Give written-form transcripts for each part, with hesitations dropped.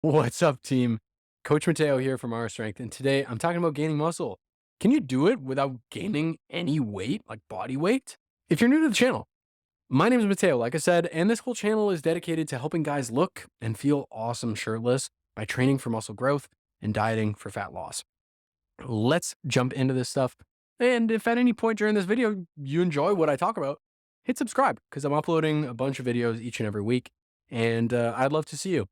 What's up, team? Coach Mateo here from Our Strength, and today I'm talking about gaining muscle. Can you do it without gaining any weight, like body weight? If you're new to the channel, my name is Mateo, like I said, and this whole channel is dedicated to helping guys look and feel awesome shirtless by training for muscle growth and dieting for fat loss. Let's jump into this stuff. And if at any point during this video you enjoy what I talk about, hit subscribe because I'm uploading a bunch of videos each and every week, and I'd love to see you.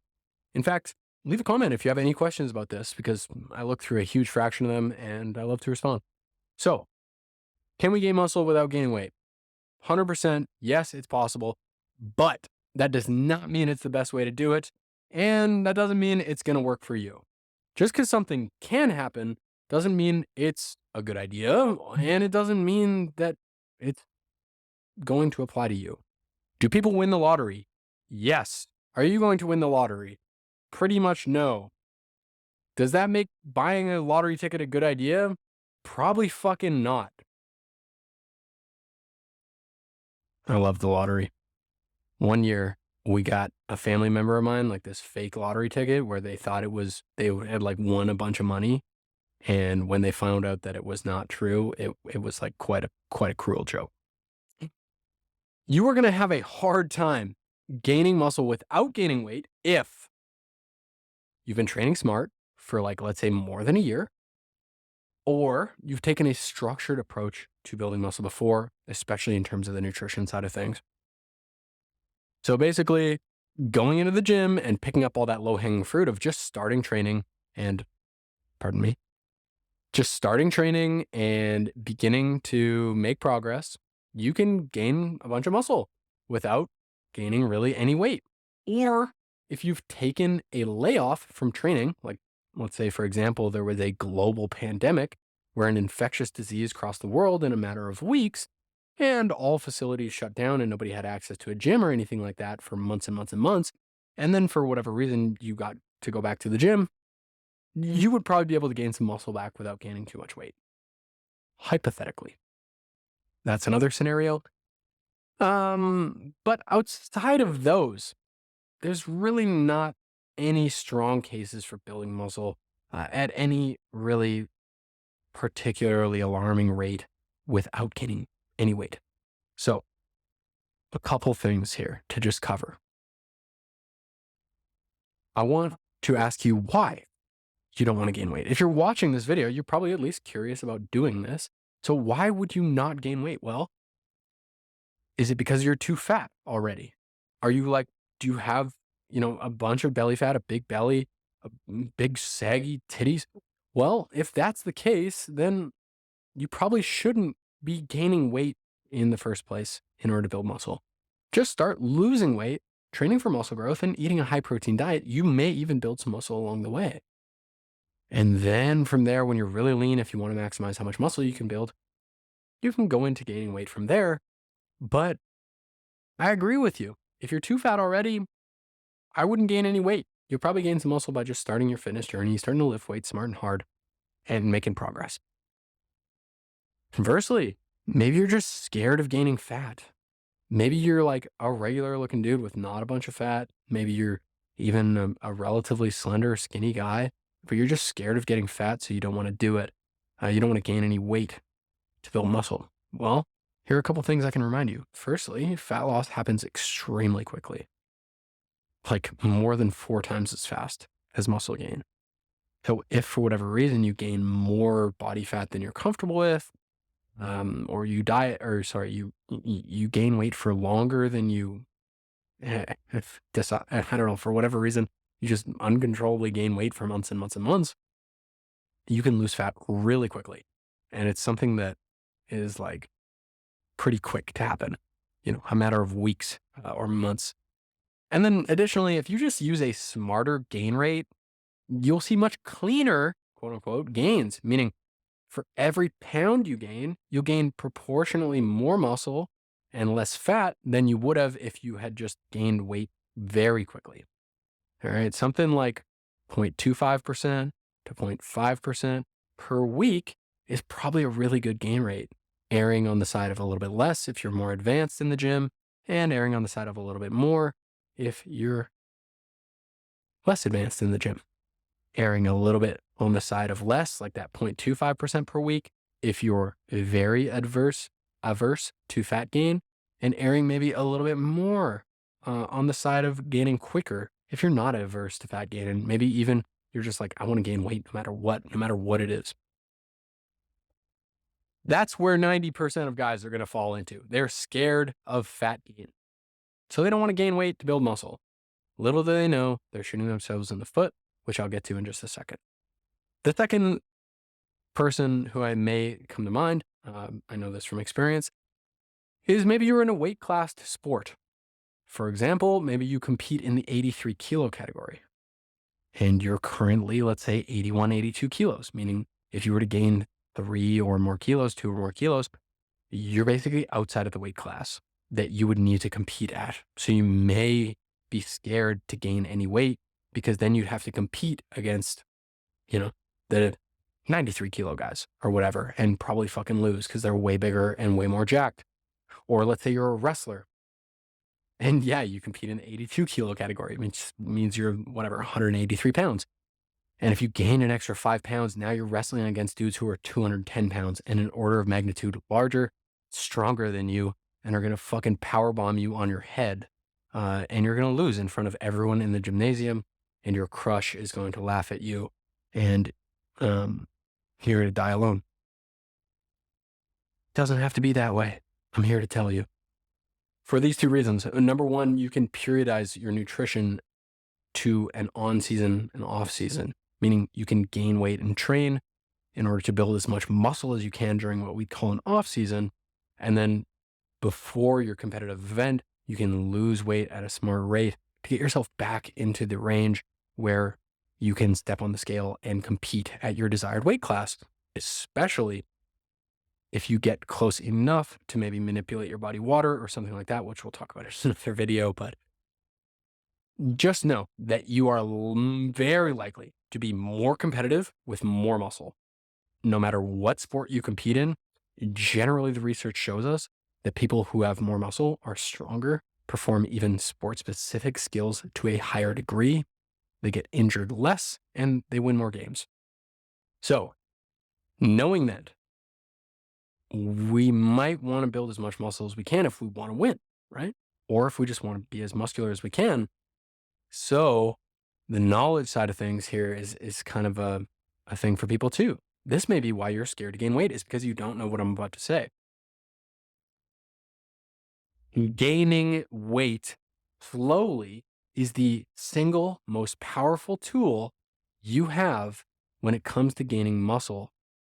In fact, leave a comment if you have any questions about this because I look through a huge fraction of them and I love to respond. So, can we gain muscle without gaining weight? 100% yes, it's possible, but that does not mean it's the best way to do it. And that doesn't mean it's going to work for you. Just because something can happen doesn't mean it's a good idea. And it doesn't mean that it's going to apply to you. Do people win the lottery? Yes. Are you going to win the lottery? Pretty much no. Does that make buying a lottery ticket a good idea? Probably fucking not. I love the lottery. One year, we got a family member of mine, like this fake lottery ticket where they thought they had like won a bunch of money. And when they found out that it was not true, it was like quite a cruel joke. You are going to have a hard time gaining muscle without gaining weight if you've been training smart for like, let's say more than a year, or you've taken a structured approach to building muscle before, especially in terms of the nutrition side of things. So basically, going into the gym and picking up all that low hanging fruit of just starting training and, pardon me, just starting training and beginning to make progress, you can gain a bunch of muscle without gaining really any weight. Or if you've taken a layoff from training, like let's say, for example, there was a global pandemic where an infectious disease crossed the world in a matter of weeks, and all facilities shut down and nobody had access to a gym or anything like that for months and months and months. And then for whatever reason, you got to go back to the gym, you would probably be able to gain some muscle back without gaining too much weight. Hypothetically. That's another scenario. But outside of those, there's really not any strong cases for building muscle at any really particularly alarming rate without gaining any weight. So, a couple things here to just cover. I want to ask you why you don't want to gain weight. If you're watching this video, you're probably at least curious about doing this. So, why would you not gain weight? Well, is it because you're too fat already? Are you like, do you have, a bunch of belly fat, a big belly, big saggy titties? Well, if that's the case, then you probably shouldn't be gaining weight in the first place in order to build muscle. Just start losing weight, training for muscle growth, and eating a high protein diet. You may even build some muscle along the way. And then from there, when you're really lean, if you want to maximize how much muscle you can build, you can go into gaining weight from there. But I agree with you. If you're too fat already, I wouldn't gain any weight. You'll probably gain some muscle by just starting your fitness journey, starting to lift weights smart and hard, and making progress. Conversely, maybe you're just scared of gaining fat. Maybe you're like a regular looking dude with not a bunch of fat. Maybe you're even a relatively slender, skinny guy, but you're just scared of getting fat, so you don't want to do it. You don't want to gain any weight to build muscle. Well, here are a couple things I can remind you. Firstly, fat loss happens extremely quickly, like more than 4 times as fast as muscle gain. So if for whatever reason you gain more body fat than you're comfortable with, or you you gain weight for longer than you, I don't know, for whatever reason, you just uncontrollably gain weight for months and months and months, you can lose fat really quickly. And it's something that is like pretty quick to happen, a matter of weeks or months. And then additionally, if you just use a smarter gain rate, you'll see much cleaner, quote unquote, gains, meaning for every pound you gain, you'll gain proportionately more muscle and less fat than you would have if you had just gained weight very quickly. All right. Something like 0.25% to 0.5% per week is probably a really good gain rate, erring on the side of a little bit less if you're more advanced in the gym, and erring on the side of a little bit more if you're less advanced in the gym. Erring a little bit on the side of less, like that 0.25% per week, if you're very averse to fat gain, and erring maybe a little bit more on the side of gaining quicker if you're not averse to fat gain, and maybe even you're just like, I want to gain weight no matter what it is. That's where 90% of guys are going to fall into. They're scared of fat gain. So they don't want to gain weight to build muscle. Little do they know, they're shooting themselves in the foot, which I'll get to in just a second. The second person who I may come to mind, I know this from experience, is maybe you're in a weight classed sport. For example, maybe you compete in the 83 kilo category and you're currently, let's say, 81, 82 kilos, meaning if you were to gain 2 or more kilos, you're basically outside of the weight class that you would need to compete at. So you may be scared to gain any weight because then you'd have to compete against, the 93 kilo guys or whatever and probably fucking lose because they're way bigger and way more jacked. Or let's say you're a wrestler and yeah, you compete in the 82 kilo category, which means you're 183 pounds. And if you gain an extra 5 pounds, now you're wrestling against dudes who are 210 pounds and an order of magnitude larger, stronger than you, and are going to fucking powerbomb you on your head. And you're going to lose in front of everyone in the gymnasium, and your crush is going to laugh at you, and you're going to die alone. It doesn't have to be that way. I'm here to tell you. For these 2 reasons. Number one, you can periodize your nutrition to an on-season and off-season, meaning you can gain weight and train in order to build as much muscle as you can during what we call an off-season. And then before your competitive event, you can lose weight at a smart rate to get yourself back into the range where you can step on the scale and compete at your desired weight class, especially if you get close enough to maybe manipulate your body water or something like that, which we'll talk about in another video. But just know that you are very likely to be more competitive with more muscle. No matter what sport you compete in, generally the research shows us that people who have more muscle are stronger, perform even sport-specific skills to a higher degree, they get injured less, and they win more games. So, knowing that, we might want to build as much muscle as we can if we want to win, right? Or if we just want to be as muscular as we can. So the knowledge side of things here is kind of a thing for people too. This may be why you're scared to gain weight, is because you don't know what I'm about to say. Gaining weight slowly is the single most powerful tool you have when it comes to gaining muscle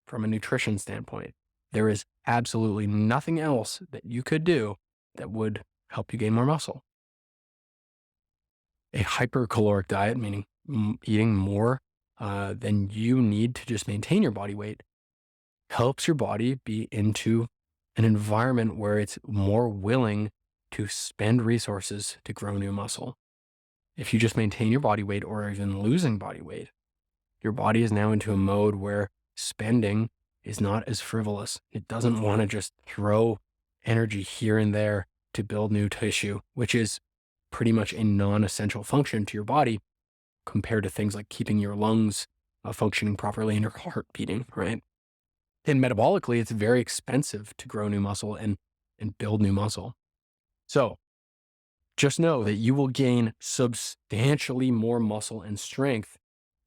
from a nutrition standpoint. There is absolutely nothing else that you could do that would help you gain more muscle. A hypercaloric diet, meaning eating more than you need to just maintain your body weight, helps your body be into an environment where it's more willing to spend resources to grow new muscle. If you just maintain your body weight or even losing body weight, your body is now into a mode where spending is not as frivolous. It doesn't want to just throw energy here and there to build new tissue, which is pretty much a non-essential function to your body compared to things like keeping your lungs functioning properly and your heart beating, right? And metabolically, it's very expensive to grow new muscle and build new muscle. So just know that you will gain substantially more muscle and strength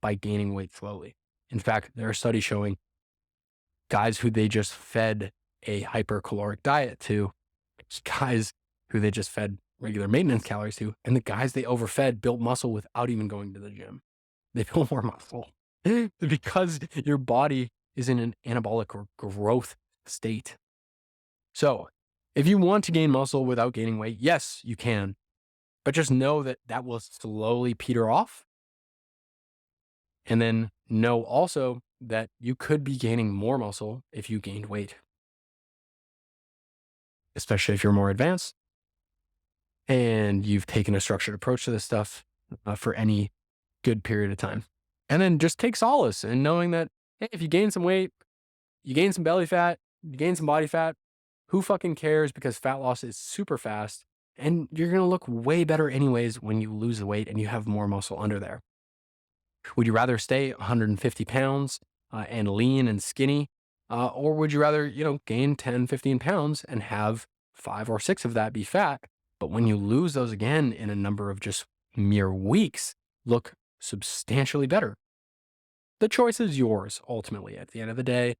by gaining weight slowly. In fact, there are studies showing guys who they just fed a hypercaloric diet to, guys who they just fed regular maintenance calories to, and the guys they overfed built muscle without even going to the gym. They built more muscle because your body is in an anabolic or growth state. So if you want to gain muscle without gaining weight, yes, you can, but just know that that will slowly peter off. And then know also that you could be gaining more muscle if you gained weight, especially if you're more advanced and you've taken a structured approach to this stuff for any good period of time. And then just take solace in knowing that, hey, if you gain some weight, you gain some belly fat, you gain some body fat, who fucking cares, because fat loss is super fast And you're going to look way better anyways when you lose the weight and you have more muscle under there. Would you rather stay 150 pounds and lean and skinny? Or would you rather, gain 10, 15 pounds and have 5 or 6 of that be fat? But when you lose those again in a number of just mere weeks, look substantially better. The choice is yours ultimately. At the end of the day,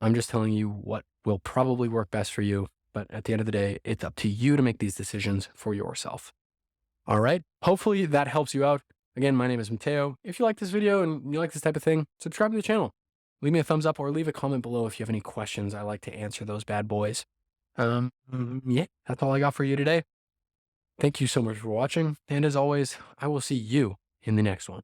I'm just telling you what will probably work best for you. But at the end of the day, it's up to you to make these decisions for yourself. All right. Hopefully that helps you out. Again, my name is Mateo. If you like this video and you like this type of thing, subscribe to the channel. Leave me a thumbs up or leave a comment below if you have any questions. I like to answer those bad boys. Yeah, that's all I got for you today. Thank you so much for watching. And as always, I will see you in the next one.